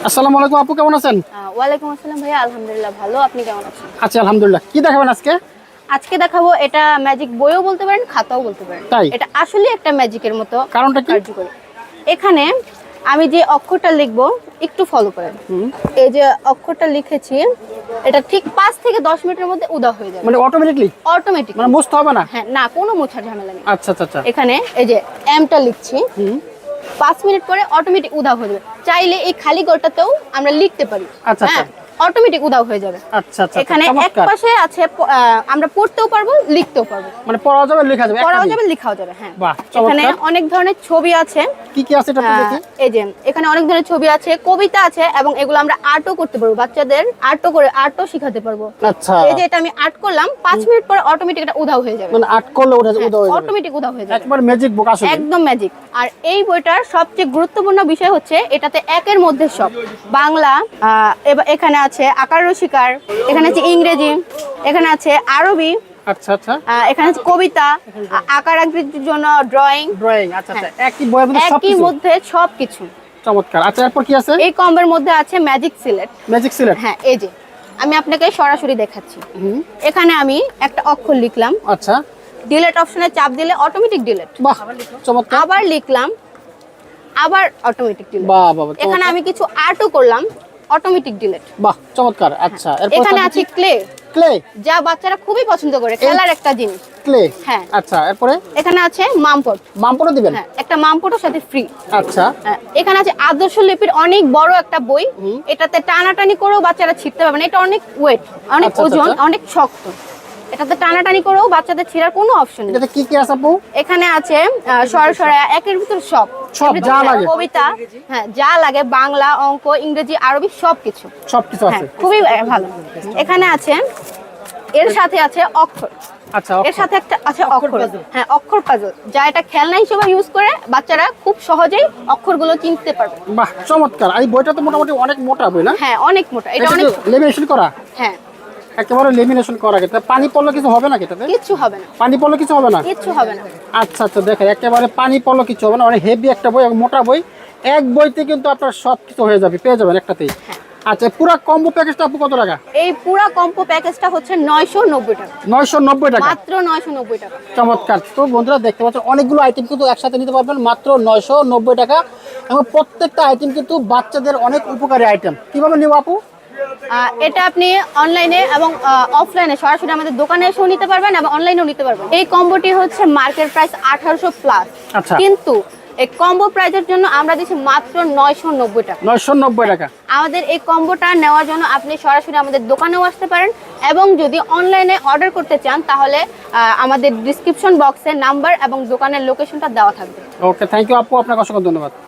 আসসালামু আলাইকুম আপু, কেমন আছেন? ওয়ালাইকুম আসসালাম ভাইয়া, আলহামদুলিল্লাহ ভালো। আপনি কেমন আছেন? আচ্ছা আলহামদুলিল্লাহ। কি দেখাবেন আজকে? আজকে দেখাবো, এটা ম্যাজিক বইও বলতে পারেন, খাতাও বলতে পারেন। তাই? এটা আসলে একটা ম্যাজিকের মতো। কারণটা কি? কার্যকরী। এখানে আমি যে অক্ষরটা লিখবো একটু ফলো করেন। এই যে অক্ষরটা লিখেছি, এটা ঠিক 5 থেকে 10 মিনিটের মধ্যে উদা হয়ে যাবে। মানে অটোমেটিকলি? অটোমেটিক, মানে মুছতে হবে না? হ্যাঁ, না কোনো মোছার ঝামেলা নেই। আচ্ছা আচ্ছা আচ্ছা। এখানে এই যে এমটা লিখছি, 5 মিনিট পরে অটোমেটিক উদা হয়ে যাবে। চাইলে এই খালি ঘরটাতেও আমরা লিখতে পারি। আচ্ছা আচ্ছা। অটোমেটিক উদাও হয়ে যাবে। আচ্ছা আচ্ছা। এখানে এক পাশে আছে আমরা পড়তেও পারবো, লিখতেও পারবো। মানে পড়াও যাবে, লেখা যাবে, পড়াও যাবে, লেখাও যাবে। হ্যাঁ, বাহ, এখানে অনেক ধরনের ছবি আছে। কি কি আছে এটা দেখি? এই যে এখানে অনেক ধরনের ছবি আছে, কবিতা আছে, এবং এগুলো আমরা আর্টও করতে পারবো। বাচ্চাদের আর্টও শিখাতে পারবো। আচ্ছা। এই যে এটা আমি আর্ট করলাম, 5 মিনিট পরে অটোমেটিক এটা উধাও হয়ে যাবে। মানে আর্ট করলে উদা হয়ে যাবে? অটোমেটিক উধাও হয়ে যাবে। একবার ম্যাজিক বুক আসলে। একদম ম্যাজিক। আর এই বইটার সবচেয়ে গুরুত্বপূর্ণ বিষয় হচ্ছে এটাতে একের মধ্যে সব। বাংলা, এখানে আছে আকার রসিকার, এখানে আছে ইংরেজি, এখানে আছে আরবি, আচ্ছা আচ্ছা, এখানে আছে কবিতা, আকার আকৃতির জন্য ড্রয়িং। আচ্ছা আচ্ছা। একই বইয়ের মধ্যে সবকিছু? একই মধ্যে সবকিছু। চমৎকার। আচ্ছা, এরপর কি আছে? এই কম্বোর মধ্যে আছে ম্যাজিক সিলেট। ম্যাজিক সিলেট? হ্যাঁ, এই যে আমি আপনাকে সরাসরি দেখাচ্ছি। এখানে আমি একটা অক্ষর লিখলাম, আচ্ছা। ডিলিট অপশনে চাপ দিলে অটোমেটিক ডিলিট। বাহ, চমৎকার। আবার লিখলাম, আবার অটোমেটিক ডিলিট। বাহ বাহ, এখানে আমি কিছু আর্টও করলাম, অটোমেটিক ডিলিট। বাহ, চমৎকার। আচ্ছা, এরপর এখানে আছে ক্লে। ক্লে? যা বাচ্চারা খুবই পছন্দ করে, খেলার একটা জিনিস। ক্লে? হ্যাঁ। আচ্ছা, এরপরে? এখানে আছে মামপট। মামপটও দিবেন? হ্যাঁ, একটা মামপটও সাথে ফ্রি। আচ্ছা। এখানে আছে আদর্শ লিপির অনেক বড় একটা বই। এটাতে টানাটানি করেও বাচ্চারা ছিঁড়তে পারবে না। এটা অনেক ওয়েট, অনেক ওজন, অনেক শক্ত। এটাতে টানাটানি করেও বাচ্চাদের ছিঁড়ার কোনো অপশন নেই। এটাতে কি কি আছে আপু? এখানে আছে সরাসরি একের ভিতর সব যা লাগে, কবিতা, হ্যাঁ যা লাগে, বাংলা, অঙ্ক, ইংরেজি, আরবি সবকিছু আছে। খুবই ভালো। এখানে আছে, এর সাথে আছে অক্ষর। আচ্ছা, এর সাথে একটা আছে অক্ষর। হ্যাঁ, অক্ষর পাজল, যা এটা খেলনা হিসেবে ইউজ করে বাচ্চারা খুব সহজেই অক্ষরগুলো চিনতে পারবে। বাহ, চমৎকার। এই বইটা তো মোটামুটি অনেক মোটা বই না? হ্যাঁ, অনেক মোটা। এটা অনেক লেমিনেশন করা? হ্যাঁ, একেবারে লেমিনেশন করা। এটা পানি পড়লে কিছু হবে না? এটাতে কিচ্ছু হবে না। পানি পড়লে কিছু হবে না? কিচ্ছু হবে না। আচ্ছা আচ্ছা, দেখেন একেবারে পানি পড়লে কিছু হবে না। অনেক হেভি একটা বই এবং মোটা বই। এক বইতে কিন্তু আপনার সব কিছু হয়ে যাবে, পেয়ে যাবেন একটাতেই। আচ্ছা, পুরো কম্বো প্যাকেজটা আপু কত টাকা? এই পুরো কম্বো প্যাকেজটা হচ্ছে 990 টাকা। 990 টাকা? মাত্র 990 টাকা। চমৎকার। তো বন্ধুরা দেখতে পাচ্ছেন অনেকগুলো আইটেম কিন্তু একসাথে নিতে পারবেন মাত্র 990 টাকা, এবং প্রত্যেকটা আইটেম কিন্তু বাচ্চাদের অনেক উপকারী আইটেম। কিভাবে নিব আপু? এটা আপনি অনলাইনে এবং অফলাইনে সরাসরি আমাদের দোকানে এসেও নিতে পারবেন এবং অনলাইনেও নিতে পারবেন। এই কম্বোটি হচ্ছে মার্কেট প্রাইস 1800 প্লাস। আচ্ছা। কিন্তু এই কম্বো প্রাইসের জন্য আমরা দিচ্ছি মাত্র 990 টাকা। 990 টাকা। আমাদের এই কম্বোটা নেওয়ার জন্য আপনি সরাসরি আমাদের দোকানেও আসতে পারেন, এবং যদি অনলাইনে অর্ডার করতে চান তাহলে আমাদের ডিসক্রিপশন বক্সে নাম্বার এবং দোকানের লোকেশনটা দেওয়া থাকবে। ওকে, থ্যাংক ইউ আপু, আপনাকে অসংখ্য ধন্যবাদ।